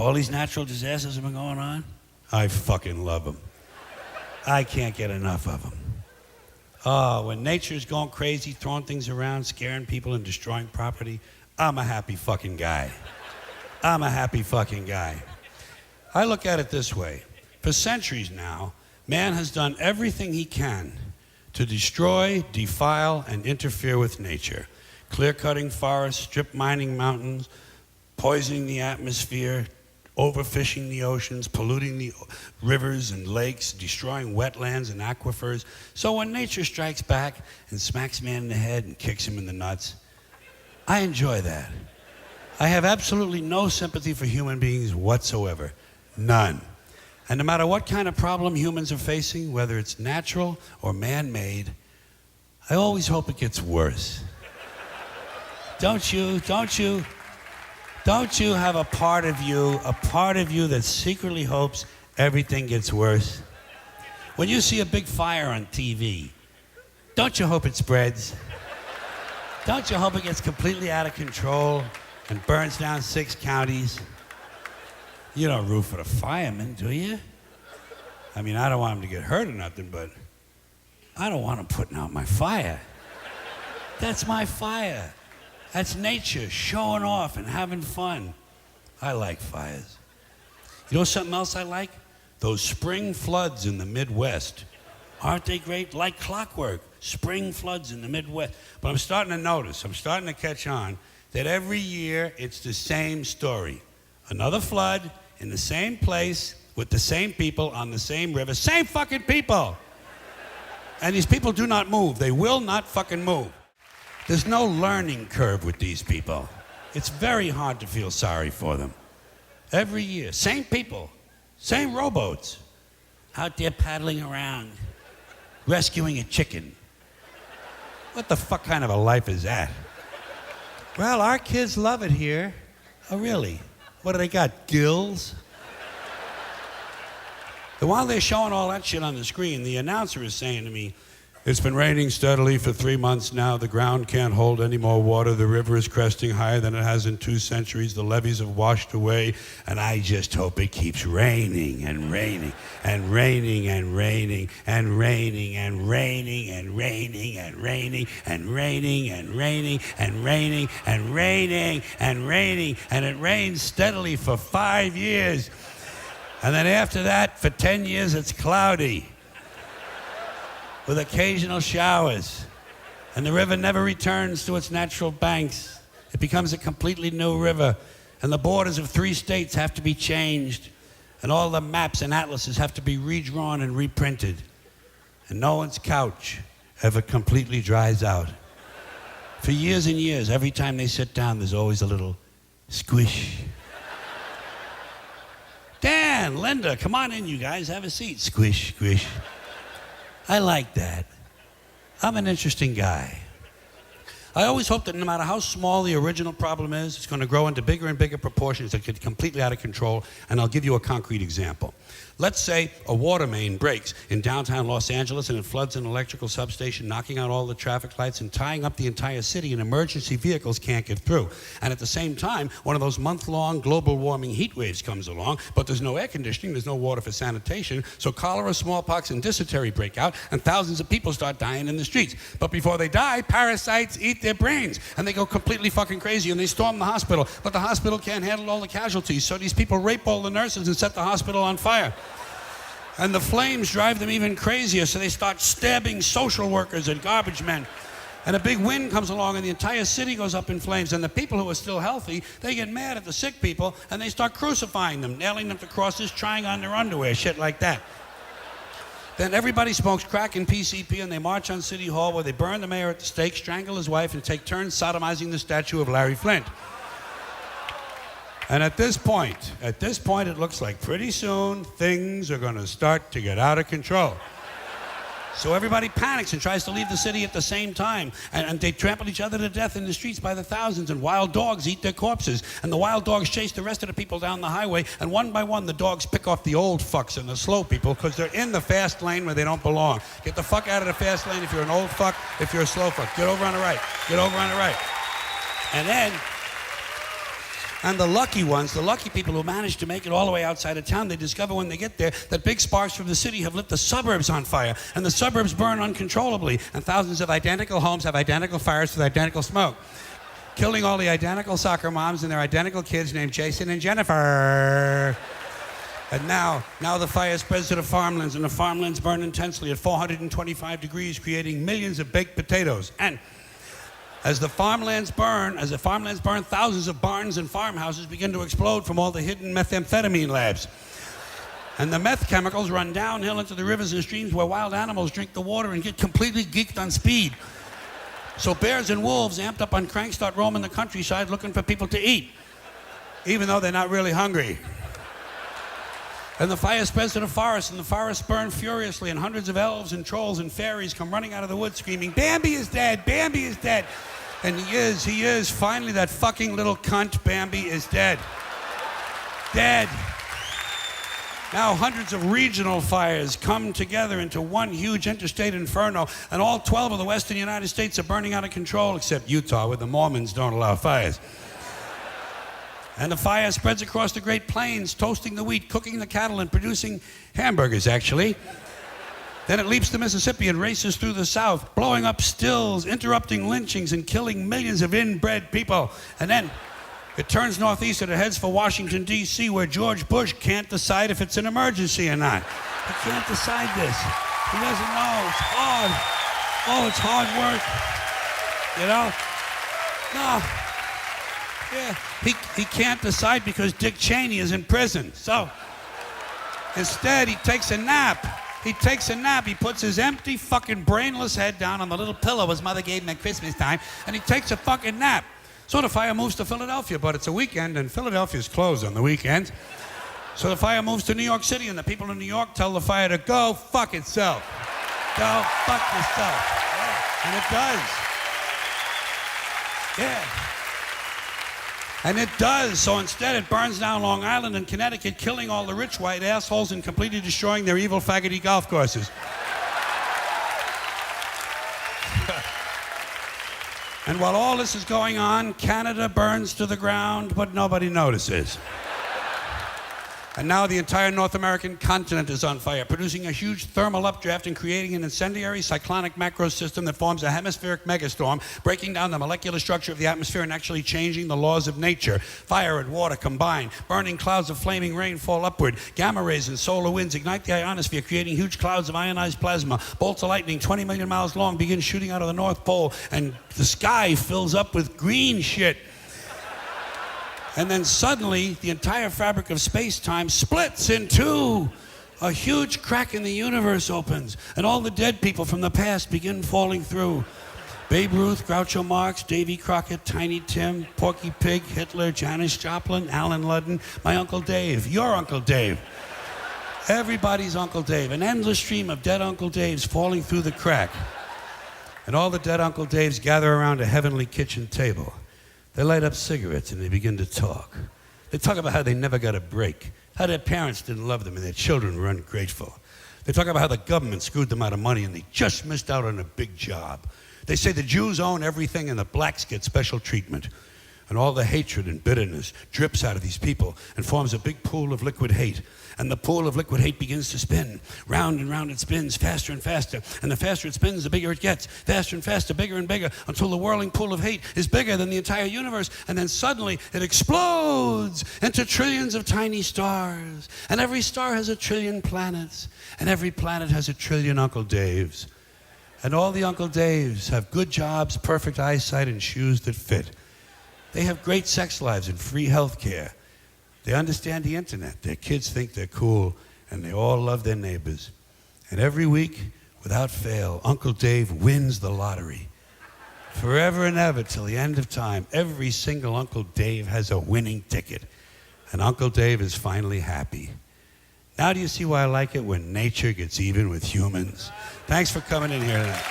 all these natural disasters have been going on, I fucking love them. I can't get enough of them. Oh, when nature's going crazy, throwing things around, scaring people and destroying property, I'm a happy fucking guy. I'm a happy fucking guy. I look at it this way. For centuries now, man has done everything he can to destroy, defile, and interfere with nature. Clear-cutting forests, strip mining mountains, poisoning the atmosphere, overfishing the oceans, polluting the rivers and lakes, destroying wetlands and aquifers. So when nature strikes back and smacks man in the head and kicks him in the nuts, I enjoy that. I have absolutely no sympathy for human beings whatsoever. None. And no matter what kind of problem humans are facing, whether it's natural or man-made, I always hope it gets worse. Don't you have a part of you that secretly hopes everything gets worse? When you see a big fire on TV, don't you hope it spreads? Don't you hope it gets completely out of control and burns down 6 counties? You don't root for the firemen, do you? I mean, I don't want them to get hurt or nothing, but I don't want them putting out my fire. That's my fire. That's nature showing off and having fun. I like fires. You know something else I like? Those spring floods in the Midwest. Aren't they great? Like clockwork. Spring floods in the Midwest. But I'm starting to catch on that every year it's the same story. Another flood in the same place with the same people on the same river. Same fucking people! And these people do not move. They will not fucking move. There's no learning curve with these people. It's very hard to feel sorry for them. Every year, same people, same rowboats, out there paddling around, rescuing a chicken. What the fuck kind of a life is that? Well, our kids love it here. Oh, really? What do they got, gills? And while they're showing all that shit on the screen, the announcer is saying to me, "It's been raining steadily for 3 months now. The ground can't hold any more water. The river is cresting higher than it has in 2 centuries. The levees have washed away, and I just hope it keeps raining and raining and raining and raining and raining and raining and raining and raining and raining and raining and raining and raining and raining, and it rains steadily for 5 years. And then after that, for 10 years, it's cloudy, with occasional showers, and the river never returns to its natural banks. It becomes a completely new river, and the borders of 3 states have to be changed, and all the maps and atlases have to be redrawn and reprinted, and no one's couch ever completely dries out. For years and years, every time they sit down, there's always a little squish. Dan, Linda, come on in, you guys, have a seat. Squish, squish. I like that. I'm an interesting guy. I always hope that no matter how small the original problem is, it's going to grow into bigger and bigger proportions that get completely out of control, and I'll give you a concrete example. Let's say a water main breaks in downtown Los Angeles and it floods an electrical substation, knocking out all the traffic lights and tying up the entire city, and emergency vehicles can't get through. And at the same time, one of those month-long global warming heat waves comes along, but there's no air conditioning, there's no water for sanitation, so cholera, smallpox, and dysentery break out, and thousands of people start dying in the streets. But before they die, parasites eat their brains, and they go completely fucking crazy, and they storm the hospital, but the hospital can't handle all the casualties, so these people rape all the nurses and set the hospital on fire. And the flames drive them even crazier, so they start stabbing social workers and garbage men. And a big wind comes along and the entire city goes up in flames, and the people who are still healthy, they get mad at the sick people and they start crucifying them, nailing them to crosses, trying on their underwear, shit like that. Then everybody smokes crack and PCP, and they march on City Hall where they burn the mayor at the stake, strangle his wife, and take turns sodomizing the statue of Larry Flint. And at this point, it looks like pretty soon things are going to start to get out of control. So everybody panics and tries to leave the city at the same time. And they trample each other to death in the streets by the thousands, and wild dogs eat their corpses. And the wild dogs chase the rest of the people down the highway, and one by one the dogs pick off the old fucks and the slow people because they're in the fast lane where they don't belong. Get the fuck out of the fast lane if you're an old fuck, if you're a slow fuck. Get over on the right. Get over on the right. And the lucky ones, the lucky people who manage to make it all the way outside of town, they discover when they get there that big sparks from the city have lit the suburbs on fire, and the suburbs burn uncontrollably, and thousands of identical homes have identical fires with identical smoke, killing all the identical soccer moms and their identical kids named Jason and Jennifer. And now the fire spreads to the farmlands, and the farmlands burn intensely at 425 degrees, creating millions of baked potatoes. And as the farmlands burn, thousands of barns and farmhouses begin to explode from all the hidden methamphetamine labs. And the meth chemicals run downhill into the rivers and streams where wild animals drink the water and get completely geeked on speed. So bears and wolves, amped up on crank, start roaming the countryside looking for people to eat, even though they're not really hungry. And the fire spreads to the forest, and the forests burn furiously, and hundreds of elves and trolls and fairies come running out of the woods screaming, "Bambi is dead! Bambi is dead!" And he is. Finally, that fucking little cunt, Bambi, is dead. Dead. Now hundreds of regional fires come together into one huge interstate inferno, and all 12 of the western United States are burning out of control, except Utah, where the Mormons don't allow fires. And the fire spreads across the Great Plains, toasting the wheat, cooking the cattle, and producing hamburgers, actually. Then it leaps the Mississippi and races through the South, blowing up stills, interrupting lynchings, and killing millions of inbred people. And then it turns northeast and it heads for Washington, D.C., where George Bush can't decide if it's an emergency or not. He can't decide this. He doesn't know. It's hard. Oh, it's hard work. You know? No. Yeah. He can't decide because Dick Cheney is in prison. So instead, he takes a nap. He puts his empty, fucking brainless head down on the little pillow his mother gave him at Christmas time, and he takes a fucking nap. So the fire moves to Philadelphia, but it's a weekend, and Philadelphia's closed on the weekends. So the fire moves to New York City, and the people in New York tell the fire to go fuck itself. Go fuck yourself. Yeah. And it does. Yeah. And it does. So instead, it burns down Long Island and Connecticut, killing all the rich white assholes and completely destroying their evil faggoty golf courses. And while all this is going on, Canada burns to the ground, but nobody notices. And now the entire North American continent is on fire, producing a huge thermal updraft and creating an incendiary cyclonic macro system that forms a hemispheric megastorm, breaking down the molecular structure of the atmosphere and actually changing the laws of nature. Fire and water combine, burning clouds of flaming rain fall upward, gamma rays and solar winds ignite the ionosphere, creating huge clouds of ionized plasma. Bolts of lightning 20 million miles long begin shooting out of the North Pole, and the sky fills up with green shit. And then suddenly, the entire fabric of space-time splits in two. A huge crack in the universe opens, and all the dead people from the past begin falling through. Babe Ruth, Groucho Marx, Davy Crockett, Tiny Tim, Porky Pig, Hitler, Janis Joplin, Alan Ludden, my Uncle Dave, your Uncle Dave. Everybody's Uncle Dave. An endless stream of dead Uncle Daves falling through the crack. And all the dead Uncle Daves gather around a heavenly kitchen table. They light up cigarettes and they begin to talk. They talk about how they never got a break, how their parents didn't love them and their children were ungrateful. They talk about how the government screwed them out of money and they just missed out on a big job. They say the Jews own everything and the blacks get special treatment. And all the hatred and bitterness drips out of these people and forms a big pool of liquid hate. And the pool of liquid hate begins to spin. Round and round it spins, faster and faster. And the faster it spins, the bigger it gets. Faster and faster, bigger and bigger, until the whirling pool of hate is bigger than the entire universe. And then suddenly it explodes into trillions of tiny stars. And every star has a trillion planets. And every planet has a trillion Uncle Daves. And all the Uncle Daves have good jobs, perfect eyesight, and shoes that fit. They have great sex lives and free health care. They understand the internet. Their kids think they're cool, and they all love their neighbors. And every week, without fail, Uncle Dave wins the lottery. Forever and ever, till the end of time, every single Uncle Dave has a winning ticket. And Uncle Dave is finally happy. Now do you see why I like it when nature gets even with humans? Thanks for coming in here tonight.